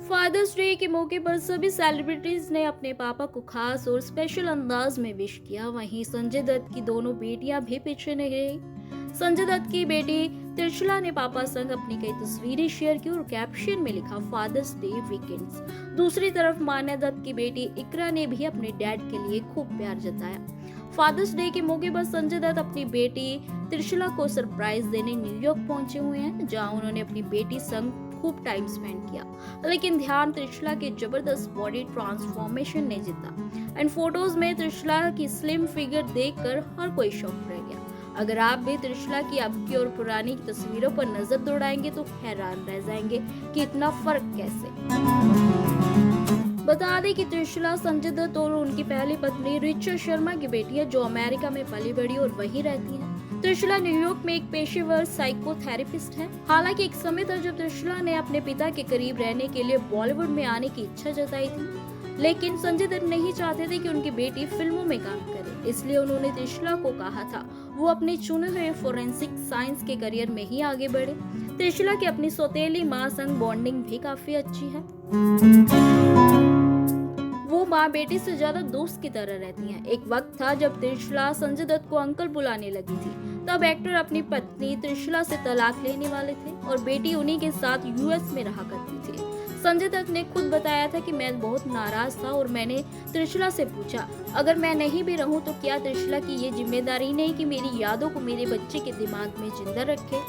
Fathers day के मौके पर सभी सेलिब्रिटीज ने अपने पापा को खास और स्पेशल अंदाज में विश किया। वहीं संजय दत्त की दोनों बेटियां भी पीछे नहीं रही। संजय दत्त की बेटी त्रिशला ने पापा संग अपनी कई तस्वीरें शेयर की और कैप्शन में लिखा फादर्स डे वीकेंड्स। दूसरी तरफ मान्या दत्त की बेटी इकरा ने भी अपने डैड के लिए खूब प्यार जताया। फादर्स डे के मौके पर संजय दत्त अपनी बेटी त्रिशला को सरप्राइज देने न्यूयॉर्क पहुंचे हुए हैं, जहां उन्होंने अपनी बेटी संग खूब टाइम स्पेंड किया। लेकिन ध्यान त्रिशला के जबरदस्त बॉडी ट्रांसफॉर्मेशन ने जीता। एंड फोटोज में त्रिशला की स्लिम फिगर देखकर हर कोई शॉक रह गया। अगर आप भी त्रिशला की अब की और पुरानी तस्वीरों पर नजर दौड़ाएंगे तो हैरान रह जाएंगे कि इतना फर्क कैसे। बता दें कि त्रिशला संजय दत्त और उनकी पहली पत्नी ऋचा शर्मा की बेटी है, जो अमेरिका में पली बड़ी और वहीं रहती है। त्रिशला न्यूयॉर्क में एक पेशेवर साइकोथेरेपिस्ट है। हालांकि एक समय था जब त्रिशला ने अपने पिता के करीब रहने के लिए बॉलीवुड में आने की इच्छा जताई थी, लेकिन संजय दत्त नहीं चाहते थे कि उनकी बेटी फिल्मों में काम करे। इसलिए उन्होंने त्रिशला को कहा था वो अपने चुने हुए फोरेंसिक साइंस के करियर में ही आगे बढ़े। त्रिशला की अपनी सौतेली माँ संग बॉन्डिंग भी काफी अच्छी है। वो माँ बेटी से ज्यादा दोस्त की तरह रहती हैं। एक वक्त था जब त्रिशला संजय दत्त को अंकल बुलाने लगी थी। तब एक्टर अपनी पत्नी त्रिशला से तलाक लेने वाले थे और बेटी उन्हीं के साथ यूएस में रहा करती थी। संजय दत्त ने खुद बताया था कि मैं बहुत नाराज था और मैंने त्रिशला से पूछा, अगर मैं नहीं भी रहूं तो क्या त्रिशला की ये जिम्मेदारी नहीं कि मेरी यादों को मेरे बच्चे के दिमाग में जिंदा रखे।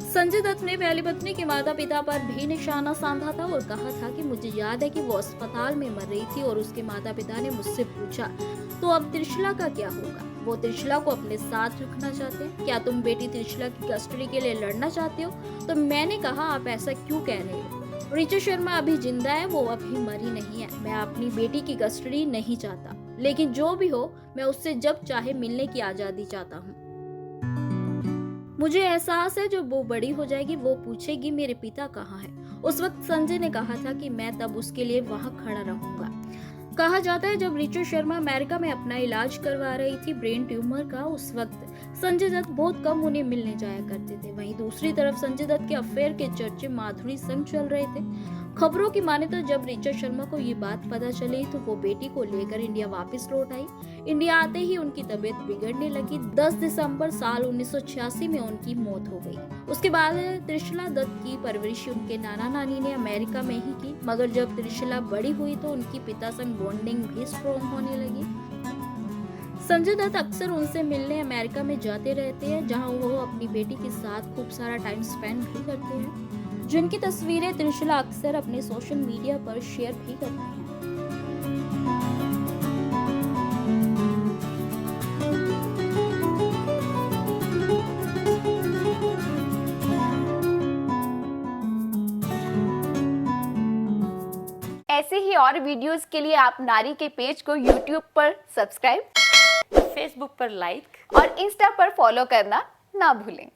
संजय दत्त ने पहली पत्नी के माता पिता पर भी निशाना साधा था और कहा था कि मुझे याद है कि वो अस्पताल में मर रही थी और उसके माता पिता ने मुझसे पूछा, तो अब त्रिशला का क्या होगा? वो त्रिशला को अपने साथ रखना चाहते हैं। क्या तुम बेटी त्रिशला की कस्टडी के लिए लड़ना चाहते हो? तो मैंने कहा, आप ऐसा क्यों कह रहे हो? ऋचा शर्मा अभी जिंदा है, वो अभी मरी नहीं है। मैं अपनी बेटी की कस्टडी नहीं चाहता, लेकिन जो भी हो मैं उससे जब चाहे मिलने की आजादी चाहता हूँ। मुझे एहसास है जब वो बड़ी हो जाएगी वो पूछेगी मेरे पिता कहाँ हैं। उस वक्त संजय ने कहा था कि मैं तब उसके लिए वहाँ खड़ा रहूंगा। कहा जाता है जब ऋचा शर्मा अमेरिका में अपना इलाज करवा रही थी ब्रेन ट्यूमर का, उस वक्त संजय दत्त बहुत कम उन्हें मिलने जाया करते थे। वहीं दूसरी तरफ संजय दत्त के अफेयर के चर्चे माधुरी संग चल रहे थे। खबरों की माने तो जब ऋचा शर्मा को ये बात पता चली तो वो बेटी को लेकर इंडिया वापस लौट आई। इंडिया आते ही उनकी तबीयत बिगड़ने लगी। 10 दिसंबर साल 1986 में उनकी मौत हो गई। उसके बाद त्रिशला दत्त की परवरिश उनके नाना नानी ने अमेरिका में ही की, मगर जब त्रिशला बड़ी हुई तो उनकी पिता संग बॉन्डिंग भी स्ट्रॉन्ग होने लगी। संजय दत्त अक्सर उनसे मिलने अमेरिका में जाते रहते हैं, जहां वो अपनी बेटी के साथ खूब सारा टाइम स्पेंड भी करते हैं, जिनकी तस्वीरें त्रिशला अक्सर अपने सोशल मीडिया पर शेयर भी करते हैं। ऐसे ही और वीडियोस के लिए आप नारी के पेज को YouTube पर सब्सक्राइब, फेसबुक पर लाइक और इंस्टा पर फॉलो करना ना भूलें।